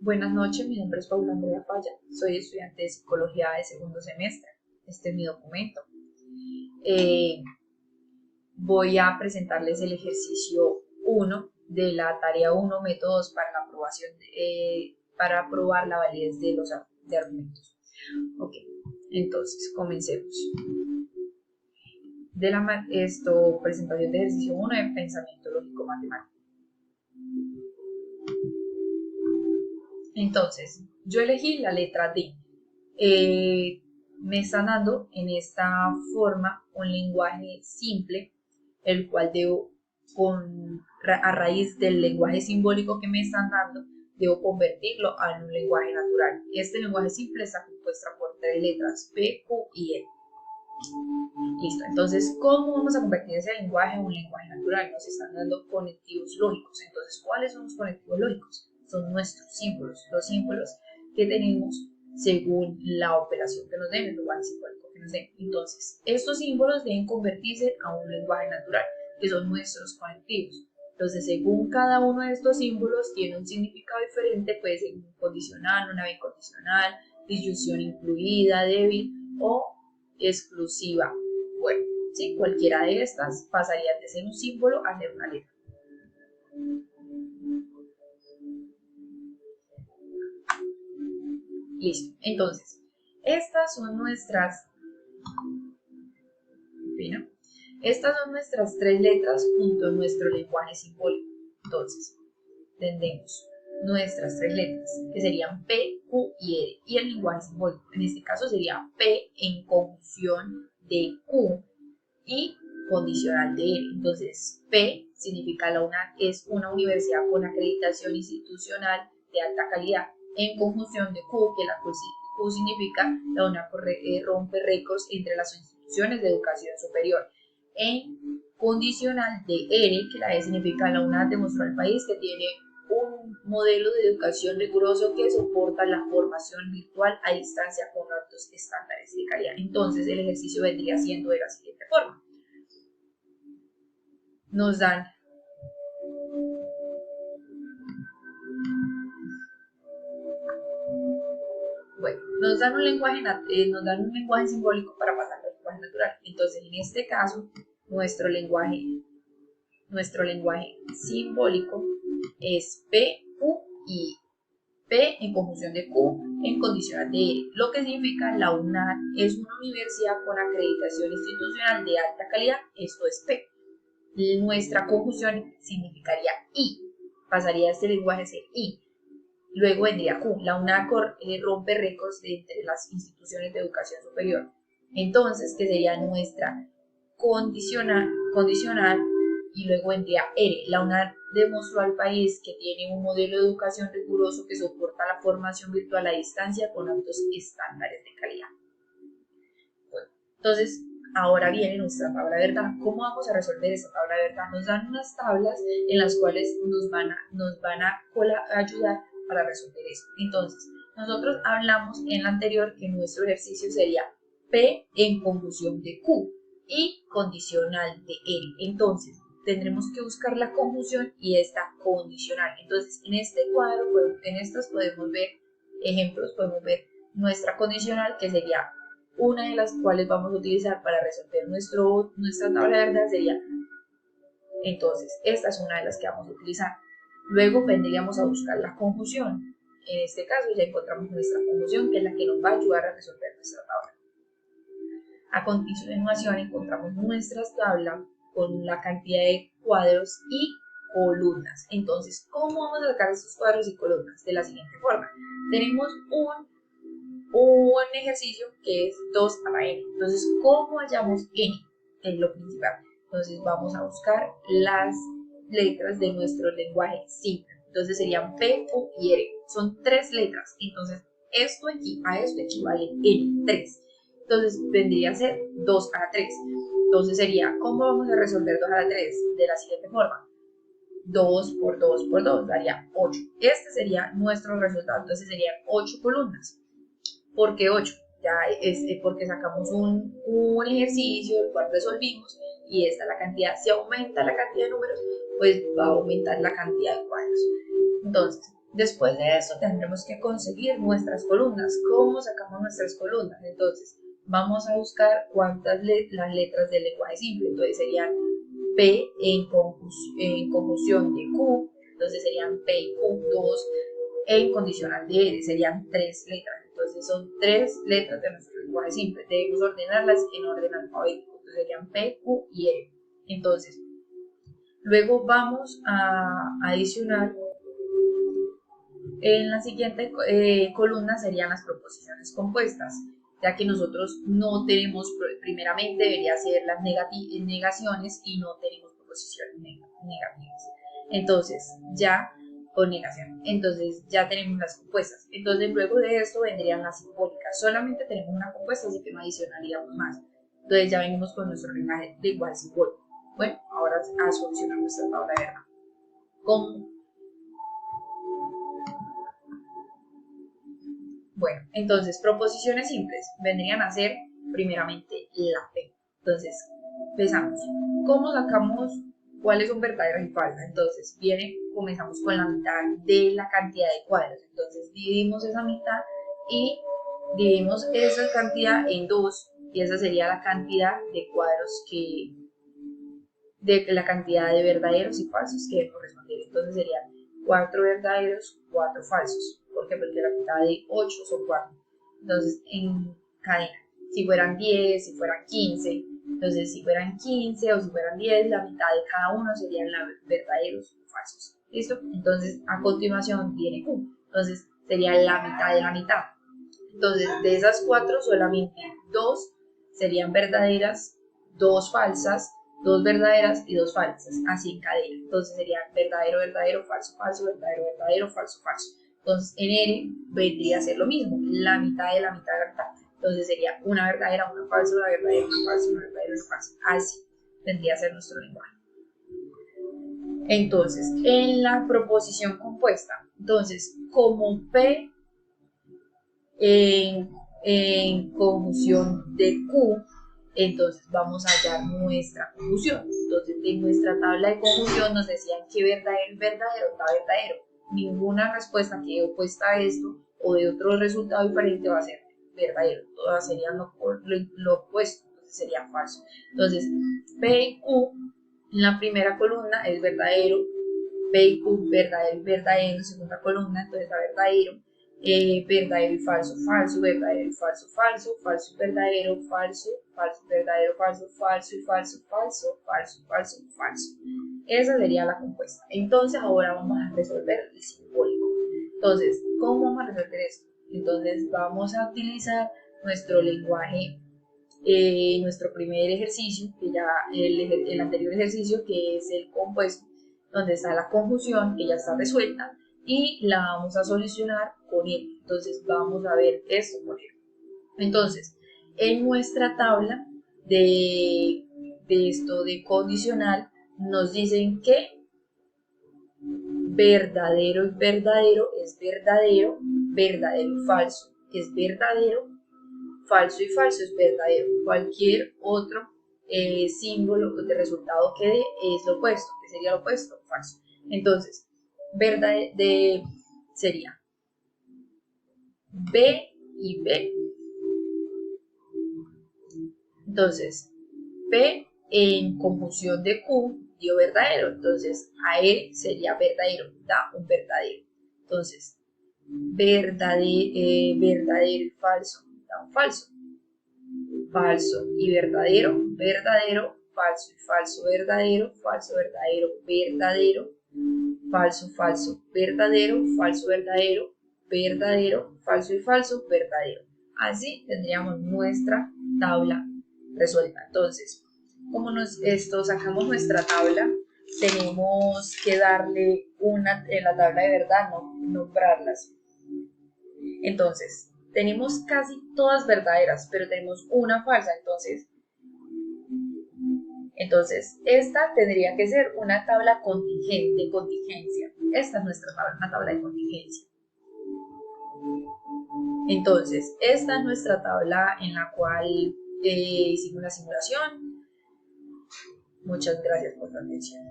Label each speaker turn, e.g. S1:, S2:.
S1: Buenas noches, mi nombre es Paula Andrea Falla, soy estudiante de Psicología de segundo semestre. Este es mi documento. Eh, Voy a presentarles el ejercicio 1 de la tarea 1, métodos para la aprobación, para probar la validez de los argumentos. Ok, entonces comencemos. Presentación de ejercicio 1 de pensamiento lógico matemático. Entonces, yo elegí la letra D. Me están dando en esta forma un lenguaje simple, el cual debo, a raíz del lenguaje simbólico que me están dando, debo convertirlo a un lenguaje natural. Este lenguaje simple está compuesto por tres letras, P, Q y E. Listo, entonces, ¿cómo vamos a convertir ese lenguaje en un lenguaje natural? Nos están dando conectivos lógicos. Entonces, ¿cuáles son los conectivos lógicos? Son nuestros símbolos, los símbolos que tenemos según la operación que nos den, el lugar simbólico que nos den. Entonces, estos símbolos deben convertirse a un lenguaje natural, que son nuestros conectivos. Entonces, según cada uno de estos símbolos tiene un significado diferente, puede ser un condicional, una bicondicional, disyunción incluida, débil o exclusiva. Bueno, ¿sí? Cualquiera de estas pasaría de ser un símbolo a ser una letra. Listo. Entonces, estas son nuestras, ¿no? Estas son nuestras tres letras junto a nuestro lenguaje simbólico. Entonces, tendremos nuestras tres letras, que serían P, Q y R, y el lenguaje simbólico. En este caso sería P en conjunción de Q y condicional de R. Entonces, P significa es una universidad con acreditación institucional de alta calidad, en conjunción de Q, que la Q significa la UNAC rompe récords entre las instituciones de educación superior, en condicional de R, que la E significa la UNAC demostró al país que tiene un modelo de educación riguroso que soporta la formación virtual a distancia con altos estándares de calidad. Entonces, el ejercicio vendría siendo de la siguiente forma. Nos dan un lenguaje simbólico para pasar al lenguaje natural. Entonces, en este caso, nuestro lenguaje simbólico es P, Q y P en conjunción de Q en condicional de R, lo que significa la UNAD es una universidad con acreditación institucional de alta calidad, esto es P. Nuestra conjunción significaría I, pasaría este lenguaje a ser I. Luego vendría Q, la UNAD rompe récords entre las instituciones de educación superior. Entonces, que sería nuestra condicional, y luego vendría R, la UNAD demostró al país que tiene un modelo de educación riguroso que soporta la formación virtual a distancia con altos estándares de calidad. Bueno, entonces, ahora viene nuestra tabla de verdad. ¿Cómo vamos a resolver esta tabla de verdad? Nos dan unas tablas en las cuales nos van a ayudar para resolver esto. Entonces, nosotros hablamos en la anterior que nuestro ejercicio sería P en conjunción de Q y condicional de R. Entonces, tendremos que buscar la conjunción y esta condicional. Entonces, en este cuadro, en estas podemos ver ejemplos, podemos ver nuestra condicional, que sería una de las cuales vamos a utilizar para resolver nuestra tabla de verdad sería. Entonces, esta es una de las que vamos a utilizar. Luego vendríamos a buscar la conjunción. En este caso ya encontramos nuestra conjunción, que es la que nos va a ayudar a resolver nuestra tabla. A continuación encontramos nuestra tabla con la cantidad de cuadros y columnas. Entonces, ¿cómo vamos a sacar estos cuadros y columnas? De la siguiente forma. Tenemos un ejercicio que es 2 a la n. Entonces, ¿cómo hallamos n? Es lo principal. Entonces, vamos a buscar las letras de nuestro lenguaje simple. Entonces, serían P, Q y R. Son tres letras. Entonces, a esto equivale n, 3. Entonces, vendría a ser 2 a la 3. Entonces, sería, ¿cómo vamos a resolver 2 a la 3? De la siguiente forma. 2 por 2 por 2 daría 8. Este sería nuestro resultado. Entonces, serían 8 columnas. ¿Por qué 8? Ya porque sacamos un ejercicio, el cual resolvimos, y esta es la cantidad. Si aumenta la cantidad de números, pues va a aumentar la cantidad de cuadros. Entonces, Después de eso tendremos que conseguir nuestras columnas. ¿Cómo sacamos nuestras columnas? Entonces, vamos a buscar las letras del lenguaje simple. Entonces serían P en conjunción de Q, entonces serían P y Q, 2 en condicional de R, serían 3 letras. Entonces son 3 letras de nuestro lenguaje simple. Debemos ordenarlas en orden alfabético. Entonces serían P, Q y R. Entonces, luego vamos a adicionar en la siguiente columna serían las proposiciones compuestas, ya que nosotros no tenemos, primeramente debería ser las negaciones y no tenemos proposiciones negativas. Entonces, ya con negación. Entonces, ya tenemos las compuestas. Entonces, luego de esto vendrían las simbólicas. Solamente tenemos una compuesta, así que no adicionaríamos más. Entonces, ya venimos con nuestro lenguaje simbólico. Bueno, ahora a solucionar nuestra tabla de verdad. Bueno, entonces, proposiciones simples vendrían a ser primeramente la P. Entonces, empezamos. ¿Cómo sacamos cuáles son verdaderas y falsas? Entonces, comenzamos con la mitad de la cantidad de cuadros. Entonces, dividimos esa mitad y dividimos esa cantidad en 2 y esa sería la cantidad de cuadros de la cantidad de verdaderos y falsos que corresponden. Entonces, serían 4 verdaderos, 4 falsos. ¿Por qué? Porque la mitad de 8 son 4. Entonces, en cadena, si fueran 10, si fueran 15, entonces si fueran 15 o si fueran 10, la mitad de cada uno serían verdaderos o falsos. ¿Listo? Entonces, a continuación viene Q. Entonces, sería la mitad de la mitad. Entonces, de esas 4, solamente 2 serían verdaderas, 2 falsas, 2 verdaderas y 2 falsas, así en cadena. Entonces sería verdadero, verdadero, falso, falso, verdadero, verdadero, falso, falso. Entonces en R vendría a ser lo mismo, la mitad de la mitad de la mitad. Entonces sería una verdadera, una falsa, una verdadera, una falsa, una verdadera, una falsa. Así vendría a ser nuestro lenguaje. Entonces, en la proposición compuesta, entonces como P en conjunción de Q, entonces vamos a hallar nuestra conjunción. Entonces, en nuestra tabla de conjunción nos decían que verdadero y verdadero está verdadero. Ninguna respuesta que opuesta a esto o de otro resultado diferente va a ser verdadero. Todas serían lo opuesto, entonces sería falso. Entonces, P y Q en la primera columna es verdadero, P y Q verdadero y verdadero en segunda columna, entonces está verdadero. Verdadero y falso, falso, verdadero y falso, falso, falso y verdadero, falso, falso, verdadero, falso, falso y falso, falso, falso, falso, falso. Esa sería la compuesta. Entonces ahora vamos a resolver el simbólico. Entonces, ¿cómo vamos a resolver esto? Entonces vamos a utilizar nuestro lenguaje, nuestro primer ejercicio, que ya el anterior ejercicio, que es el compuesto, donde está la conjunción, que ya está resuelta, y la vamos a solucionar con él. Entonces vamos a ver esto por ejemplo. Entonces, en nuestra tabla de esto de condicional, nos dicen que verdadero y verdadero es verdadero, verdadero y falso es verdadero, falso y falso es verdadero. Cualquier otro símbolo de resultado que dé es lo opuesto, que sería lo opuesto, falso. Entonces, sería B y B. Entonces, P en conjunción de Q dio verdadero, entonces a R sería verdadero, da un verdadero. Entonces, verdadero y falso da un falso. Falso y verdadero, verdadero, falso y falso, verdadero, falso, verdadero, verdadero, falso, falso, verdadero, falso, verdadero, verdadero, falso y falso, verdadero. Así tendríamos nuestra tabla resuelta. Entonces, como sacamos nuestra tabla, tenemos que darle en la tabla de verdad, nombrarlas. Entonces, tenemos casi todas verdaderas, pero tenemos una falsa, entonces esta tendría que ser una tabla de contingencia. Esta es nuestra tabla, una tabla de contingencia. Entonces, esta es nuestra tabla en la cual hicimos la simulación. Muchas gracias por su atención.